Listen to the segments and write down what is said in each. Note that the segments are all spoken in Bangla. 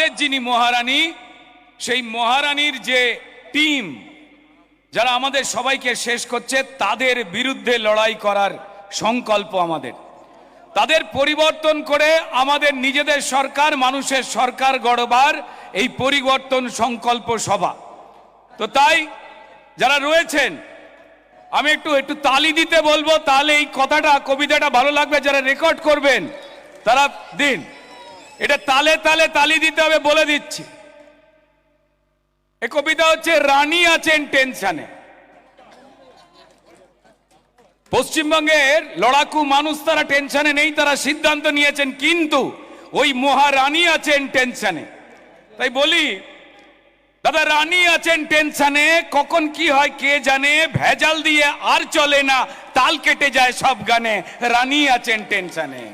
আমাদের যিনি মহারানী, সেই মহারানীর যে টিম যারা আমাদের সবাইকে শেষ করছে, তাদের বিরুদ্ধে লড়াই করার সংকল্প আমাদের। তাদের পরিবর্তন করে আমাদের নিজেদের সরকার, মানুষের সরকার গড়বার এই পরিবর্তন সংকল্প সভা। তো তাই যারা রয়েছেন আমি একটু তালি দিতে বলবো, তাহলে এই কথাটা, কবিতাটা ভালো লাগবে। যারা রেকর্ড করবেন তারা দিন, এটা তালে তালে তালি দিতে হবে বলে দিচ্ছি। এই কবিতা হচ্ছে রানী আছেন টেনশনে। পশ্চিমবঙ্গের লড়াকু মানুষ তারা টেনশনে নেই, তারা সিদ্ধান্ত নিয়েছেন, কিন্তু ওই মহারানী আছেন টেনশনে। তাই বলি দাদা, রানী আছেন টেনশনে, কখন কি হয় কে জানে, ভেজাল দিয়ে আর চলে না, তাল কেটে যায় সব গানে, রানী আছেন টেনশনে।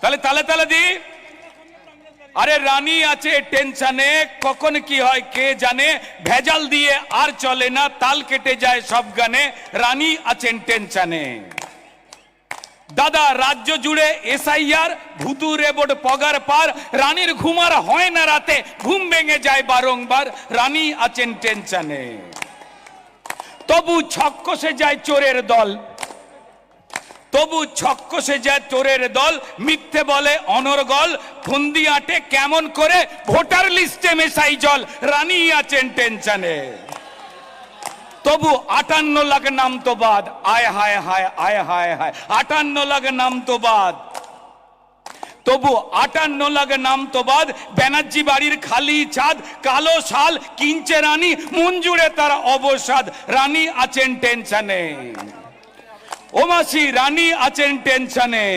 তাহলে তালে তালে দি, আরে রানী আছে টেনশনে, কখন কি হয় কে জানে, ভেজাল দিয়ে আর চলে না, তাল কেটে যায় সব গানে, রানী আছেন টেনশনে। দাদা রাজ্য জুড়ে এসআইআর, ভুতু রেবট পগার পার, রানীর ঘুমার হয় না রাতে, ঘুম ভেঙে যায় বারংবার, রানী আছেন টেনশনে। তবু ছক্কসে যায় চোরের দল, তবু ছক্কসে যায় চোরের দল, মিথ্যে বলে অনর্গল, ফন্দি আটে কেমন করে, ভোটার লিস্টে মেশাই জল, রানী আছেন টেনশনে। তবু 58 লাখ নাম তো বাদ, আয় হায় হায় আয় হায় হায়, 58 লাখ নাম তো বাদ, তবু 58 লাখ নাম তো বাদ, ব্যানার্জি বাড়ির খালি ছাদ, কালো শাল কিনছে রানী, মন জুড়ে তার অবসাদ, রানী আছেন টেনশনে। ও মাসি, রানী আছেন টেনশনে।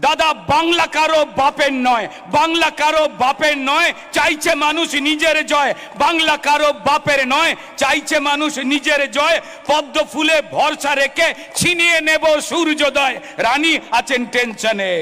দাদা বাংলা কারো বাপের নয়, বাংলা কারো বাপের নয়, চাইছে মানুষ নিজের জয়, বাংলা কারো বাপের নয়, চাইছে মানুষ নিজের জয়, পদ্ম ফুলে ভরসা রেখে ছিনিয়ে নেব সূর্যোদয়, রানী আছেন টেনশনে।